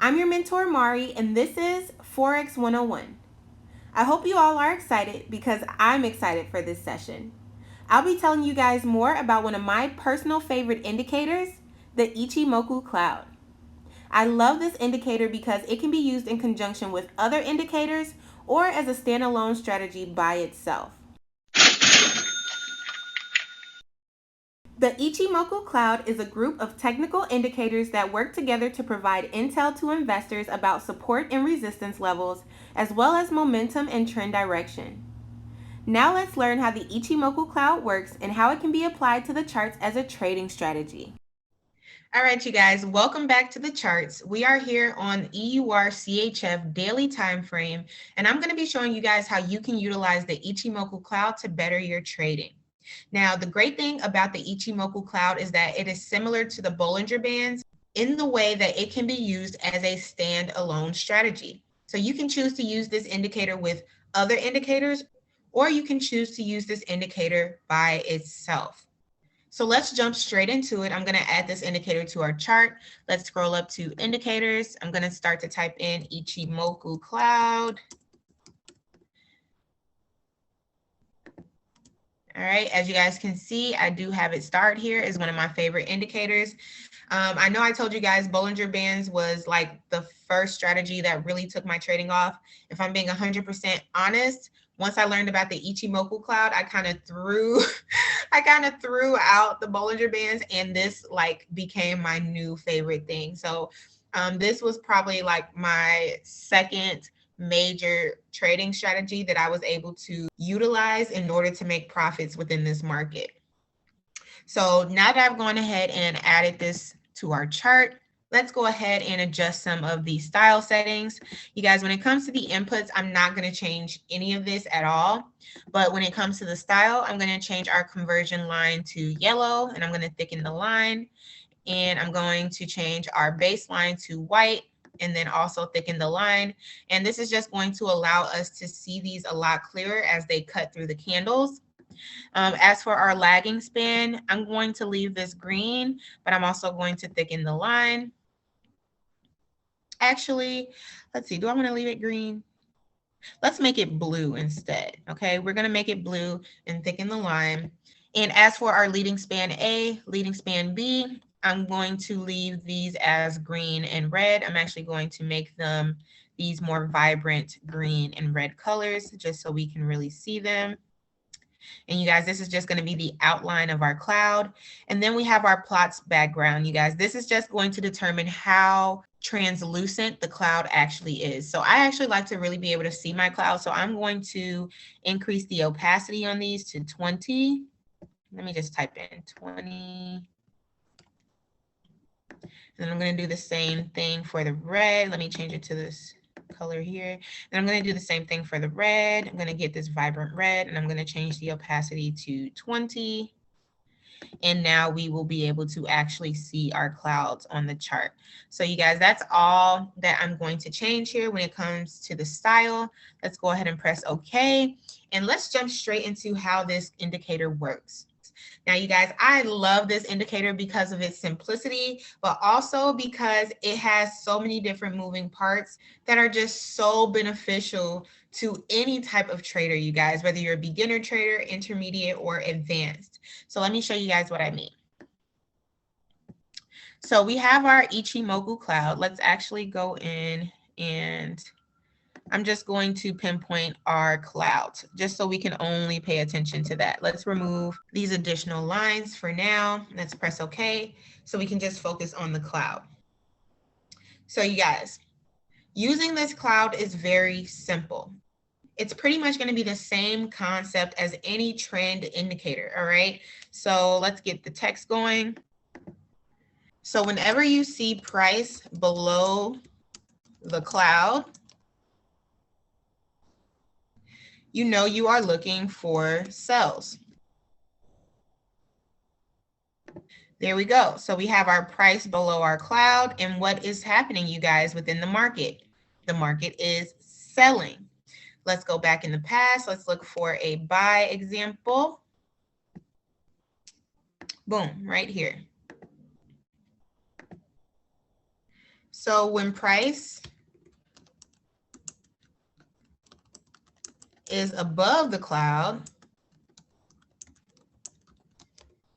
I'm your mentor, Mari, and this is Forex 101. I hope you all are excited because I'm excited for this session. I'll be telling you guys more about one of my personal favorite indicators, the Ichimoku cloud. I love this indicator because it can be used in conjunction with other indicators or as a standalone strategy by itself. The Ichimoku cloud is a group of technical indicators that work together to provide intel to investors about support and resistance levels, as well as momentum and trend direction. Now let's learn how the Ichimoku cloud works and how it can be applied to the charts as a trading strategy. All right, you guys, welcome back to the charts. We are here on EUR CHF daily time frame, and I'm going to be showing you guys how you can utilize the Ichimoku cloud to better your trading. Now, the great thing about the Ichimoku cloud is that it is similar to the Bollinger Bands in the way that it can be used as a standalone strategy. So you can choose to use this indicator with other indicators, or you can choose to use this indicator by itself. So let's jump straight into it. I'm going to add this indicator to our chart. Let's scroll up to indicators. I'm going to start to type in Ichimoku cloud. All right, as you guys can see, I do have it start here as one of my favorite indicators. I know I told you guys Bollinger Bands was like the first strategy that really took my trading off. If I'm being 100% honest, once I learned about the Ichimoku cloud, I kind of threw out the Bollinger Bands, and this like became my new favorite thing. So this was probably like my second major trading strategy that I was able to utilize in order to make profits within this market. So now that I've gone ahead and added this to our chart, let's go ahead and adjust some of the style settings. You guys, when it comes to the inputs, I'm not going to change any of this at all. But when it comes to the style, I'm going to change our conversion line to yellow, and I'm going to thicken the line. And I'm going to change our baseline to white, and then also thicken the line. And this is just going to allow us to see these a lot clearer as they cut through the candles. As for our lagging span, I'm going to leave this green, but I'm also going to thicken the line. Actually, let's see, do I want to leave it green? Let's make it blue instead, okay? We're going to make it blue and thicken the line. And as for our leading span A, leading span B, I'm going to leave these as green and red. I'm actually going to make them these more vibrant green and red colors just so we can really see them. And you guys, this is just going to be the outline of our cloud. And then we have our plots background. You guys, this is just going to determine how translucent the cloud actually is. So I actually like to really be able to see my cloud. So I'm going to increase the opacity on these to 20. Let me just type in 20. And I'm going to do the same thing for the red. Let me change it to this color here. And I'm going to do the same thing for the red. I'm going to get this vibrant red, and I'm going to change the opacity to 20. And now we will be able to actually see our clouds on the chart. So you guys, that's all that I'm going to change here when it comes to the style. Let's go ahead and press OK. And let's jump straight into how this indicator works. Now, you guys, I love this indicator because of its simplicity, but also because it has so many different moving parts that are just so beneficial to any type of trader, you guys, whether you're a beginner trader, intermediate, or advanced. So let me show you guys what I mean. So we have our Ichimoku cloud. Let's actually go in, and I'm just going to pinpoint our cloud just so we can only pay attention to that. Let's remove these additional lines for now. Let's press OK so we can just focus on the cloud. So you guys, using this cloud is very simple. It's pretty much going to be the same concept as any trend indicator, all right? So let's get the text going. So whenever you see price below the cloud, you know you are looking for sells. There we go. So we have our price below our cloud, and what is happening, you guys, within the market? The market is selling. Let's go back in the past. Let's look for a buy example. Boom, right here. So when price is above the cloud,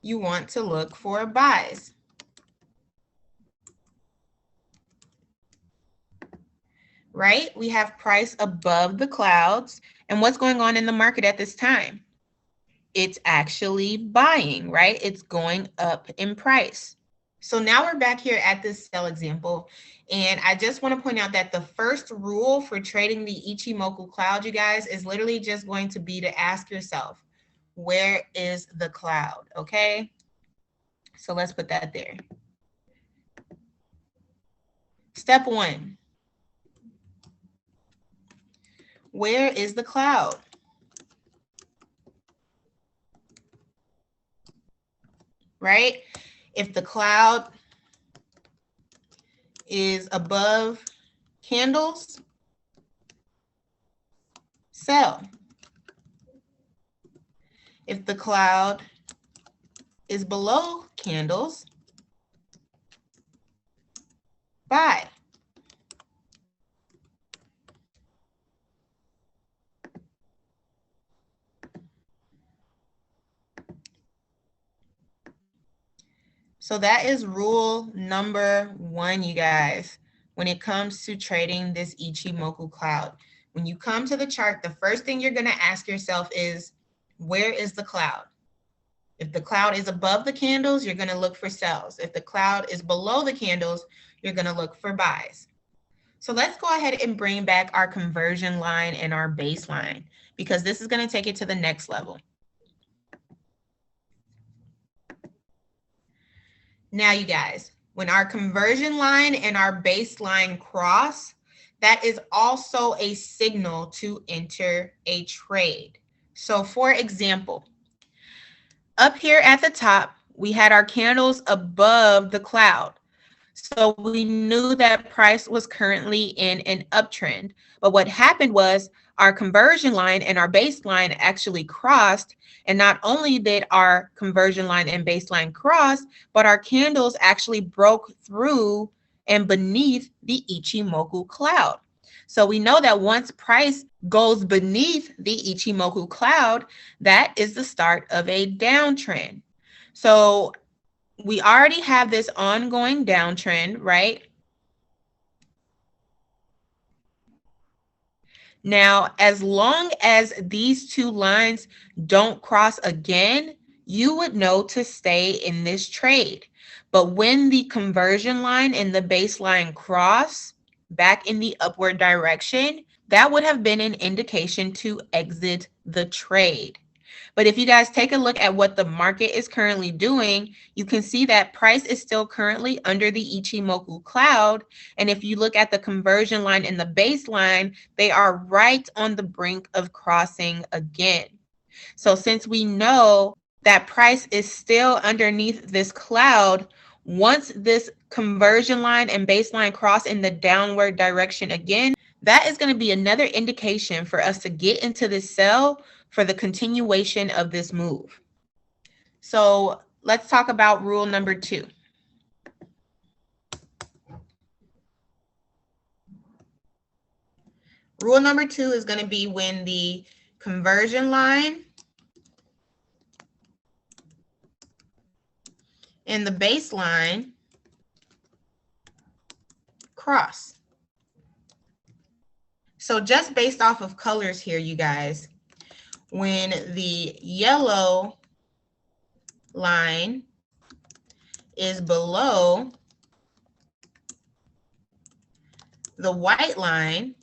you want to look for buys. Right? We have price above the clouds. And what's going on in the market at this time? It's actually buying, right? It's going up in price. So now we're back here at this sell example. And I just want to point out that the first rule for trading the Ichimoku cloud, you guys, is literally just going to be to ask yourself, where is the cloud? Okay. So let's put that there. Step one. Where is the cloud? Right? If the cloud is above candles, sell. If the cloud is below candles, buy. So that is rule number one, you guys, when it comes to trading this Ichimoku cloud. When you come to the chart, the first thing you're going to ask yourself is, where is the cloud? If the cloud is above the candles, you're going to look for sells. If the cloud is below the candles, you're going to look for buys. So let's go ahead and bring back our conversion line and our baseline, because this is going to take it to the next level. Now, you guys, when our conversion line and our baseline cross, that is also a signal to enter a trade. So for example, up here at the top, we had our candles above the cloud. So we knew that price was currently in an uptrend. But what happened was our conversion line and our baseline actually crossed. And not only did our conversion line and baseline cross, but our candles actually broke through and beneath the Ichimoku cloud. So we know that once price goes beneath the Ichimoku cloud, that is the start of a downtrend. So we already have this ongoing downtrend, right? Now, as long as these two lines don't cross again, you would know to stay in this trade. But when the conversion line and the baseline cross back in the upward direction, that would have been an indication to exit the trade. But if you guys take a look at what the market is currently doing, you can see that price is still currently under the Ichimoku cloud. And if you look at the conversion line and the baseline, they are right on the brink of crossing again. So since we know that price is still underneath this cloud, once this conversion line and baseline cross in the downward direction again, that is going to be another indication for us to get into this sell for the continuation of this move. So let's talk about rule number two. Rule number two is going to be when the conversion line and the baseline cross. So just based off of colors here, you guys, when the yellow line is below the white line,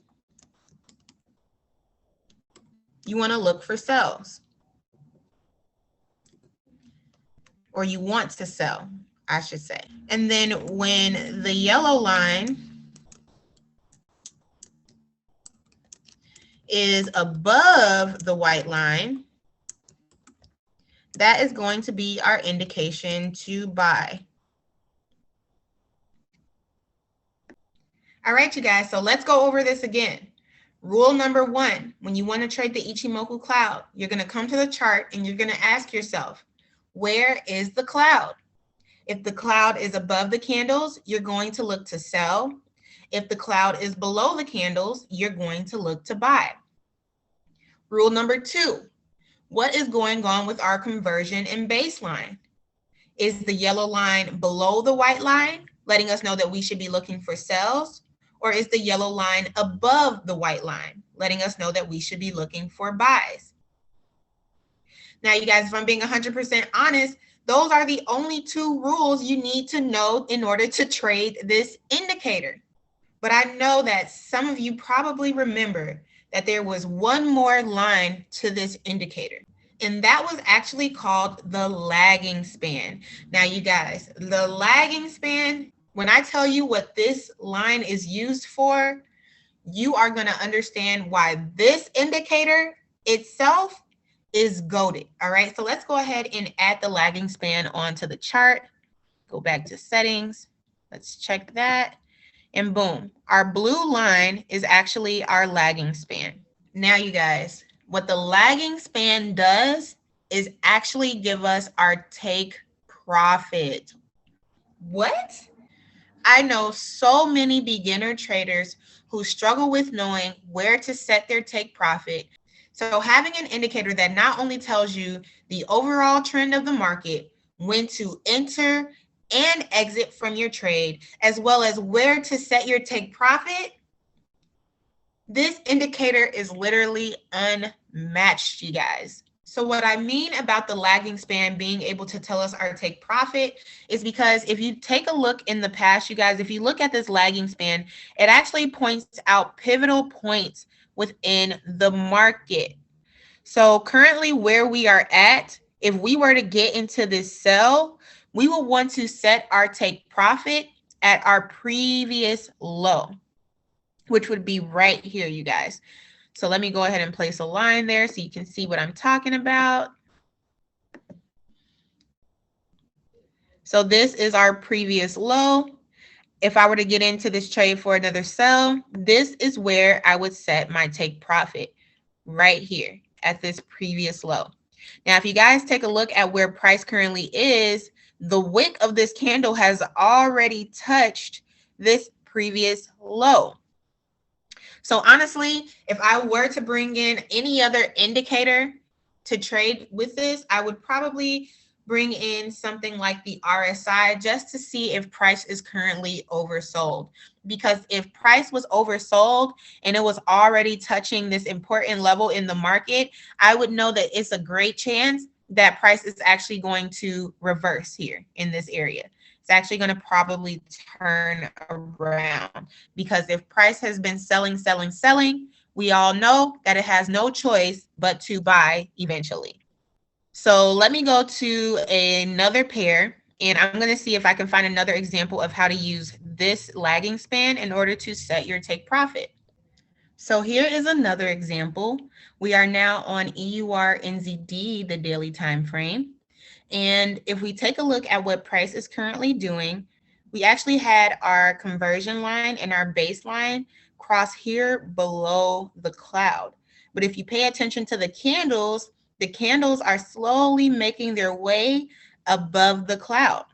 you want to look for sells. Or you want to sell, I should say. And then when the yellow line is above the white line, that is going to be our indication to buy. All right, you guys, so let's go over this again. Rule number one, when you want to trade the Ichimoku cloud, you're going to come to the chart and you're going to ask yourself, where is the cloud? If the cloud is above the candles, you're going to look to sell. If the cloud is below the candles, you're going to look to buy. Rule number 2, what is going on with our conversion and baseline? Is the yellow line below the white line, letting us know that we should be looking for sells? Or is the yellow line above the white line, letting us know that we should be looking for buys? Now, you guys, if I'm being 100% honest, those are the only 2 rules you need to know in order to trade this indicator. But I know that some of you probably remember that there was one more line to this indicator, and that was actually called the lagging span. Now, you guys, the lagging span, when I tell you what this line is used for, you are going to understand why this indicator itself is goated. All right, so let's go ahead and add the lagging span onto the chart. Go back to settings. Let's check that. And boom, our blue line is actually our lagging span. Now, you guys, what the lagging span does is actually give us our take profit. What? I know so many beginner traders who struggle with knowing where to set their take profit. So having an indicator that not only tells you the overall trend of the market, when to enter and exit from your trade, as well as where to set your take profit, this indicator is literally unmatched, you guys. So what I mean about the lagging span being able to tell us our take profit is because if you take a look in the past, you guys, if you look at this lagging span, it actually points out pivotal points within the market. So currently where we are at, if we were to get into this sell, we will want to set our take profit at our previous low, which would be right here, you guys. So let me go ahead and place a line there so you can see what I'm talking about. So this is our previous low. If I were to get into this trade for another sell, this is where I would set my take profit, right here at this previous low. Now, if you guys take a look at where price currently is, the wick of this candle has already touched this previous low. So honestly, if I were to bring in any other indicator to trade with this, I would probably bring in something like the RSI just to see if price is currently oversold. Because if price was oversold and it was already touching this important level in the market, I would know that it's a great chance that price is actually going to reverse here in this area. It's actually going to probably turn around, because if price has been selling, we all know that it has no choice but to buy eventually. So let me go to another pair, and I'm going to see if I can find another example of how to use this lagging span in order to set your take profit. So here is another example. We are now on EUR NZD, the daily time frame. And if we take a look at what price is currently doing, we actually had our conversion line and our baseline cross here below the cloud. But if you pay attention to the candles are slowly making their way above the cloud.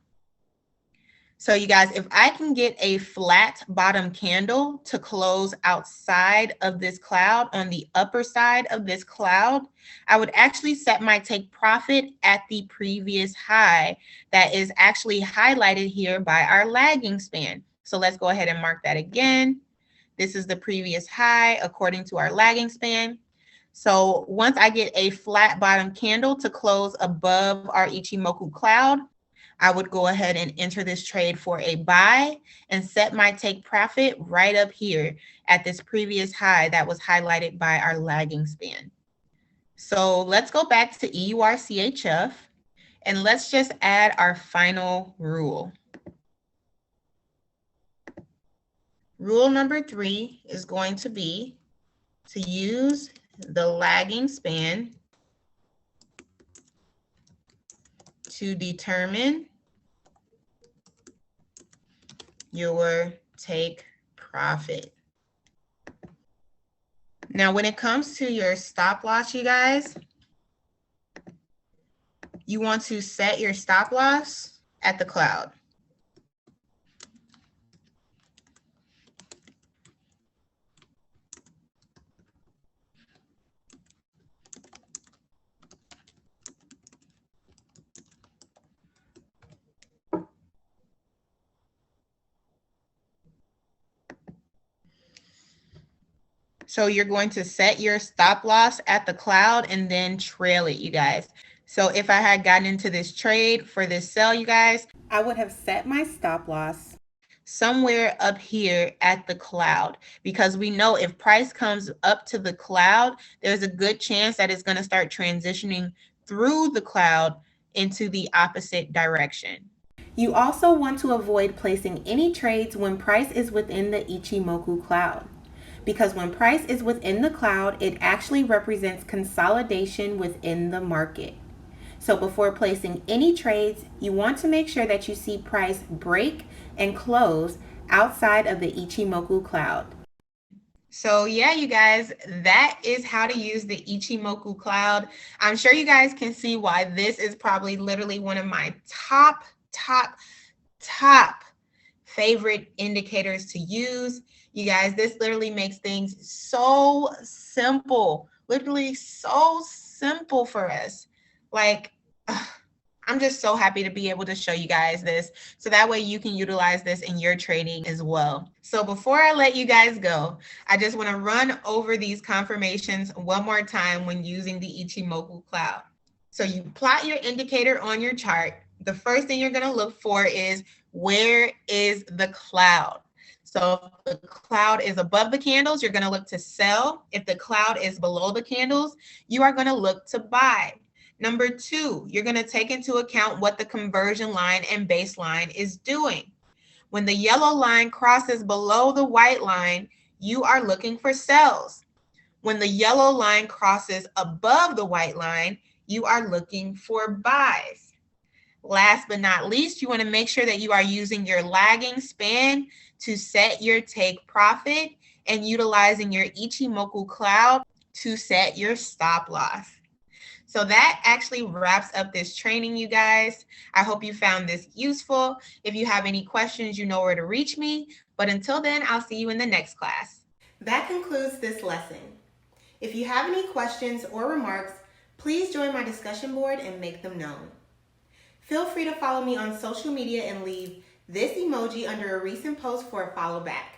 So you guys, if I can get a flat bottom candle to close outside of this cloud, on the upper side of this cloud, I would actually set my take profit at the previous high that is actually highlighted here by our lagging span. So let's go ahead and mark that again. This is the previous high according to our lagging span. So once I get a flat bottom candle to close above our Ichimoku cloud, I would go ahead and enter this trade for a buy and set my take profit right up here at this previous high that was highlighted by our lagging span. So let's go back to EURCHF and let's just add our final rule. Rule number 3 is going to be to use the lagging span to determine your take profit. Now, when it comes to your stop loss, you guys, you want to set your stop loss at the cloud. So you're going to set your stop loss at the cloud and then trail it, you guys. So if I had gotten into this trade for this sell, you guys, I would have set my stop loss somewhere up here at the cloud, because we know if price comes up to the cloud, there's a good chance that it's going to start transitioning through the cloud into the opposite direction. You also want to avoid placing any trades when price is within the Ichimoku cloud. Because when price is within the cloud, it actually represents consolidation within the market. So before placing any trades, you want to make sure that you see price break and close outside of the Ichimoku cloud. So yeah, you guys, that is how to use the Ichimoku cloud. I'm sure you guys can see why this is probably literally one of my top favorite indicators to use. You guys, this literally makes things so simple, literally so simple for us. Like, I'm just so happy to be able to show you guys this, so that way you can utilize this in your trading as well. So before I let you guys go, I just want to run over these confirmations one more time when using the Ichimoku cloud. So you plot your indicator on your chart. The first thing you're going to look for is, where is the cloud? So if the cloud is above the candles, you're going to look to sell. If the cloud is below the candles, you are going to look to buy. Number two, you're going to take into account what the conversion line and baseline is doing. When the yellow line crosses below the white line, you are looking for sells. When the yellow line crosses above the white line, you are looking for buys. Last but not least, you want to make sure that you are using your lagging span to set your take profit and utilizing your Ichimoku cloud to set your stop loss. So that actually wraps up this training, you guys. I hope you found this useful. If you have any questions, you know where to reach me. But until then, I'll see you in the next class. That concludes this lesson. If you have any questions or remarks, please join my discussion board and make them known. Feel free to follow me on social media and leave this emoji under a recent post for a follow back.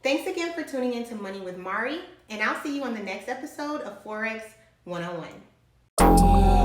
Thanks again for tuning in to Money with Mari, and I'll see you on the next episode of Forex 101.